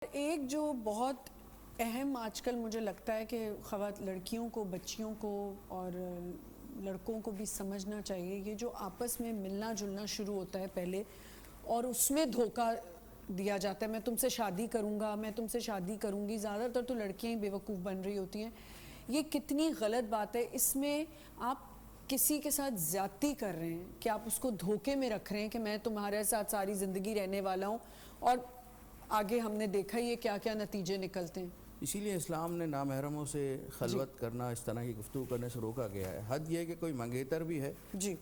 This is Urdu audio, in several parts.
ایک جو بہت اہم آج کل مجھے لگتا ہے کہ لڑکیوں کو، بچیوں کو اور لڑکوں کو بھی سمجھنا چاہیے، یہ جو آپس میں ملنا جلنا شروع ہوتا ہے پہلے اور اس میں دھوکہ دیا جاتا ہے، میں تم سے شادی کروں گا، میں تم سے شادی کروں گی، زیادہ تر تو لڑکیاں ہی بیوقوف بن رہی ہوتی ہیں. یہ کتنی غلط بات ہے. اس میں آپ کسی کے ساتھ زیادتی کر رہے ہیں کہ آپ اس کو دھوکے میں رکھ رہے ہیں کہ میں تمہارے ساتھ ساری زندگی رہنے والا ہوں، اور آگے ہم نے دیکھا یہ کیا کیا نتیجے نکلتے ہیں. اسی لیے اسلام نے نامحرموں سے خلوت کرنا، اس طرح کی گفتگو کرنے سے روکا گیا ہے. حد یہ ہے کہ کوئی منگیتر بھی ہے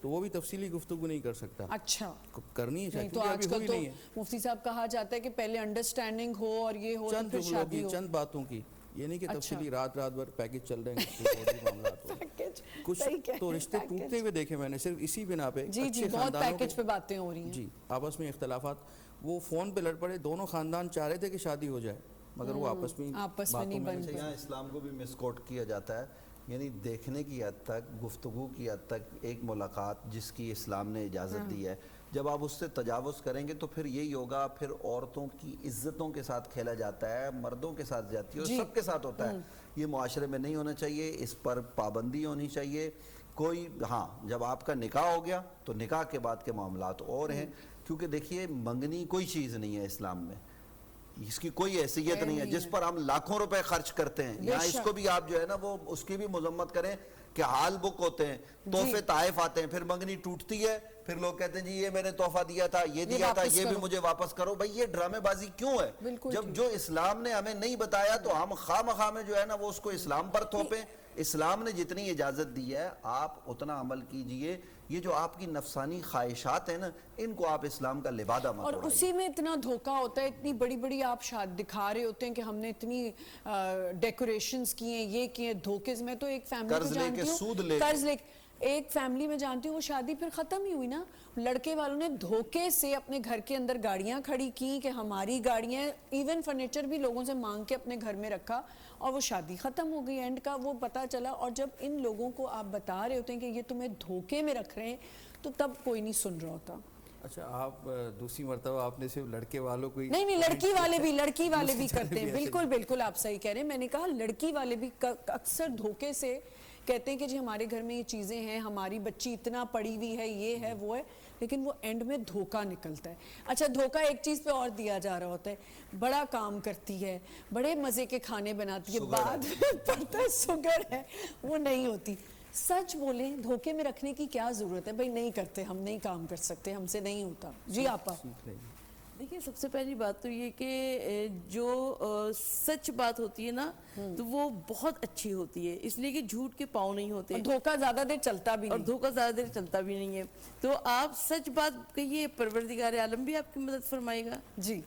تو وہ بھی تفصیلی گفتگو نہیں کر سکتا. اچھا کرنی ہے نہیں تو آج کل تو مفتی صاحب کہا جاتا ہے کہ پہلے انڈرسٹینڈنگ ہو اور یہ ہو تو پھر شادی ہو. چند باتوں کی، یہ نہیں کہ تفصیلی رات بھر پیکج چل رہے ہیں معاملات ہو. کچھ تو رشتے ٹوٹتے ہوئے دیکھے میں نے صرف اسی بنا پہ. جی بہت پیکج پہ باتیں ہو رہی ہیں. جی آپس میں اختلافات، وہ فون پہ لڑ پڑے، دونوں خاندان چاہ رہے تھے کہ شادی ہو جائے مگر وہ آپس میں نہیں بن پائی. یہاں اسلام کو بھی مس کوٹ کیا جاتا ہے، یعنی دیکھنے کی حد تک، گفتگو کی حد تک ایک ملاقات جس کی اسلام نے اجازت دی ہے، جب آپ اس سے تجاوز کریں گے تو پھر یہی ہوگا. پھر عورتوں کی عزتوں کے ساتھ کھیلا جاتا ہے، مردوں کے ساتھ جاتی ہے، اور سب کے ساتھ ہوتا ہے. یہ معاشرے میں نہیں ہونا چاہیے، اس پر پابندی ہونی چاہیے. کوئی جب آپ کا نکاح ہو گیا تو نکاح کے بعد کے معاملات اور ہیں. کیونکہ دیکھیے منگنی کوئی چیز نہیں ہے اسلام میں، اس کی کوئی حیثیت نہیں ہے جس پر ہم لاکھوں روپے خرچ کرتے ہیں. یہاں اس کو بھی آپ جو ہے نا وہ اس کی بھی مذمت کریں کہ حال بک ہوتے ہیں، تحفے تحائف آتے ہیں، پھر منگنی ٹوٹتی ہے، پھر لوگ کہتے ہیں جی یہ میں نے تحفہ دیا تھا، یہ دیا تھا، یہ بھی مجھے واپس کرو. بھائی یہ ڈرامے بازی کیوں ہے؟ جب جو اسلام نے ہمیں نہیں بتایا تو ہم خواہ مخواہ میں جو ہے نا وہ اس کو اسلام پر تھوپیں. اسلام نے جتنی اجازت دی ہے آپ اتنا عمل کیجئے. یہ جو آپ کی نفسانی خواہشات ہیں نا، ان کو آپ اسلام کا لبادہ مت اڑائیے. اور اسی میں اتنا دھوکہ ہوتا ہے، اتنی بڑی بڑی آپ دکھا رہے ہوتے ہیں کہ ہم نے اتنی ڈیکوریشنز کی ہیں، یہ کی ہیں، دھوکے. میں تو ایک فیملی کو جانتی ہوں، قرض لے کے ایک فیملی میں جانتی ہوں، وہ شادی پھر ختم ہی ہوئی نا. لڑکے والوں نے دھوکے سے اپنے گھر کے اندر گاڑیاں کھڑی کی کہ ہماری گاڑیاں، ایون فرنیچر بھی لوگوں سے مانگ کے اپنے گھر میں رکھا، اور وہ شادی ختم ہو گئی. اینڈ کا وہ پتہ چلا. اور جب ان لوگوں کو آپ بتا رہے ہوتے ہیں کہ یہ تمہیں دھوکے میں رکھ رہے ہیں تو تب کوئی نہیں سن رہا ہوتا. اچھا آپ دوسری مرتبہ آپ نے صرف لڑکے والوں کو نہیں لڑکی والے بھی کرتے ہیں. بالکل آپ صحیح کہہ رہے ہیں. میں نے کہا لڑکی والے بھی اکثر دھوکے سے کہتے ہیں کہ جی ہمارے گھر میں یہ چیزیں ہیں، ہماری بچی اتنا پڑھی ہوئی ہے، یہ ہے وہ ہے، لیکن وہ اینڈ میں دھوکہ نکلتا ہے. اچھا دھوکہ ایک چیز پہ اور دیا جا رہا ہوتا ہے، بڑا کام کرتی ہے، بڑے مزے کے کھانے بناتی ہے، بعد میں پتہ ہے سگر ہے، وہ نہیں ہوتی. سچ بولیں، دھوکے میں رکھنے کی کیا ضرورت ہے؟ بھائی نہیں کرتے، ہم نہیں کام کر سکتے، ہم سے نہیں ہوتا. جی آپا. دیکھیں سب سے پہلی بات تو یہ کہ جو سچ بات ہوتی ہے نا تو وہ بہت اچھی ہوتی ہے، اس لیے کہ جھوٹ کے پاؤں نہیں ہوتے، اور دھوکہ زیادہ دیر چلتا بھی نہیں، اور دھوکہ زیادہ دیر چلتا بھی نہیں ہے. تو آپ سچ بات کہیے، پروردگار عالم بھی آپ کی مدد فرمائے گا. جی